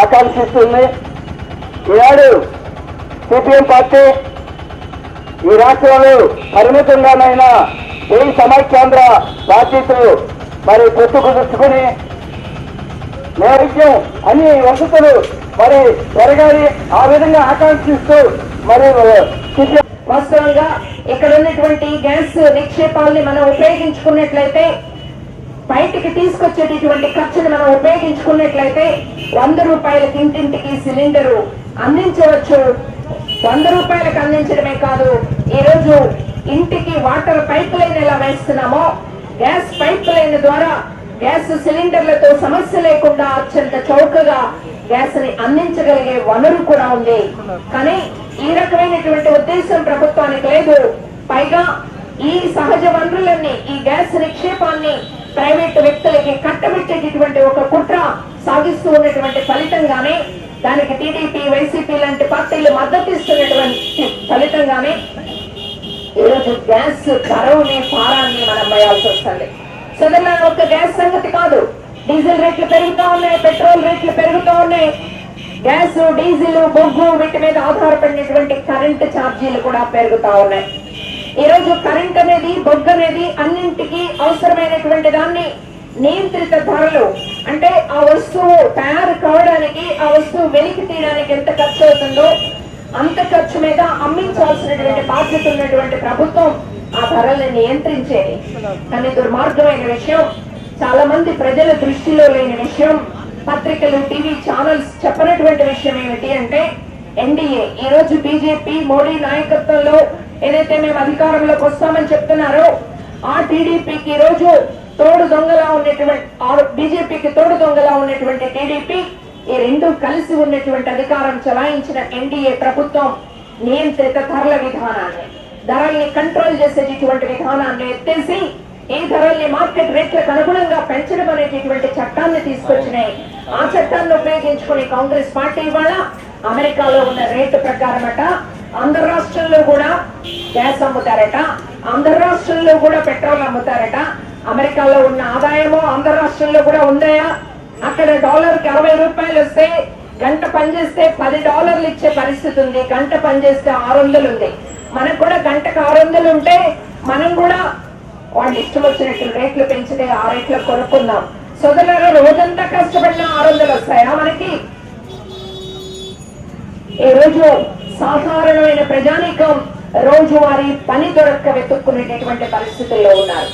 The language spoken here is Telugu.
ఆకాంక్షిస్తుంది. ఈనాడు సిపిఎం పార్టీ ఈ రాష్ట్రంలో పరిమితంగానైనా ఈ సమైక్యాంధ్ర పార్టీతో మరి పొత్తు కుదుర్చుకుని నైవేద్యం అన్ని వసతులు మరి పెరగాలి ఆ విధంగా ఆకాంక్షిస్తూ మరి వాస్తవంగా ఇక్కడ ఉన్నటువంటి గ్యాస్ నిక్షేపాలని మనం ఉపయోగించుకున్నట్లయితే బయటికి తీసుకొచ్చేటటువంటి ఖర్చును మనం ఉపయోగించుకున్నట్లయితే 100 రూపాయలకి ఇంటింటికి సిలిండరు అందించవచ్చు. 100 రూపాయలకు అందించడమే కాదు, ఈ రోజు ఇంటికి వాటర్ పైప్ లైన్ ఎలా వేస్తున్నామో గ్యాస్ పైప్ లైన్ ద్వారా గ్యాస్ సిలిండర్లతో సమస్య లేకుండా అత్యంత చౌకగా గ్యాస్ ని అందించగలిగే వనరు కూడా ఉంది. కానీ ఈ రకమైనటువంటి ఉద్దేశం ప్రభుత్వానికి లేదు. పైగా ఈ సహజ వనరులన్నీ ఈ గ్యాస్ నిక్షేపాన్ని ప్రైవేటు వ్యక్తులకి కట్టబెట్టేటటువంటి ఒక కుట్ర సాగిస్తూ ఉన్నటువంటి ఫలితంగానే దానికి టీడీపీ వైసీపీ లాంటి పార్టీలు మద్దతు ఇస్తున్నటువంటి ఫలితంగానే ఈరోజు గ్యాస్ కరువుని భారాన్ని మనం భయాల్సి వస్తుంది. సదర్లా ఒక్క గ్యాస్ సంగతి కాదు, డీజిల్ రేట్లు పెరుగుతూ ఉన్నాయి, పెట్రోల్ రేట్లు పెరుగుతూ ఉన్నాయి, గ్యాస్ డీజిల్ బొగ్గు వీటి మీద ఆధారపడినటువంటి కరెంటు ఛార్జీలు కూడా పెరుగుతూ ఉన్నాయి. ఈ రోజు కరెంట్ అనేది బొగ్గు అనేది అన్నింటికి అవసరమైనటువంటి దాన్ని నియంత్రిత ధరలు అంటే ఆ వస్తువు తయారు కావడానికి ఆ వస్తువు వెలికి తీయడానికి ఎంత ఖర్చు అవుతుందో అంత ఖర్చు మీద అమ్మించాల్సినటువంటి బాధ్యత ఉన్నటువంటి ప్రభుత్వం ఆ ధరల్ని నియంత్రించేది. కానీ దుర్మార్గమైన విషయం, చాలా మంది ప్రజల దృష్టిలో లేని విషయం, పత్రికలు టీవీ ఛానల్స్ చెప్పినటువంటి విషయం ఏమిటి అంటే ఎన్డీఏ ఈ రోజు బీజేపీ మోడీ నాయకత్వంలో ఏదైతే మేము అధికారంలోకి వస్తామని చెప్తున్నారో ఆ టీడీపీకి ఈ రోజు తోడు దొంగలా ఉన్నటువంటి బీజేపీకి తోడు దొంగలా ఉన్నటువంటి టీడీపీ ఈ రెండు కలిసి ఉన్నటువంటి అధికారం చలాయించిన ఎన్డీఏ ప్రభుత్వం నియంత్రిత ధరల విధానాన్ని, ధరల్ని కంట్రోల్ చేసేటటువంటి విధానాన్ని ఎత్తేసి ఈ ధరల్ని మార్కెట్ రేట్లకు అనుగుణంగా పెంచడం అనేటటువంటి చట్టాన్ని తీసుకొచ్చినాయి. ఆ చట్టాన్ని ఉపయోగించుకుని కాంగ్రెస్ పార్టీ ఇవాళ అమెరికాలో ఉన్న రేటు ప్రకారమట ఆంధ్ర రాష్ట్రంలో కూడా గ్యాస్ అమ్ముతారట, ఆంధ్ర రాష్ట్రంలో కూడా పెట్రోల్ అమ్ముతారట. అమెరికాలో ఉన్న ఆదాయమో ఆంధ్ర రాష్ట్రంలో కూడా ఉందాయా? అక్కడ డాలర్కి 60 రూపాయలు వస్తే గంట పనిచేస్తే $10 ఇచ్చే పరిస్థితి ఉంది, గంట పనిచేస్తే 600 ఉంది. మనకు కూడా గంటకు 600 ఉంటే మనం కూడా వాళ్ళు ఇష్టం వచ్చినట్టు రేట్లు పెంచితే ఆ రేట్లకు కొనుక్కుందాం. సోదరులారా, రోజంతా కష్టపడిన 600 వస్తాయా మనకి? ఈ రోజు సాధారణమైన ప్రజానీకం రోజువారీ పని దొరక్క వెతుక్కునేటటువంటి పరిస్థితుల్లో ఉన్నారు.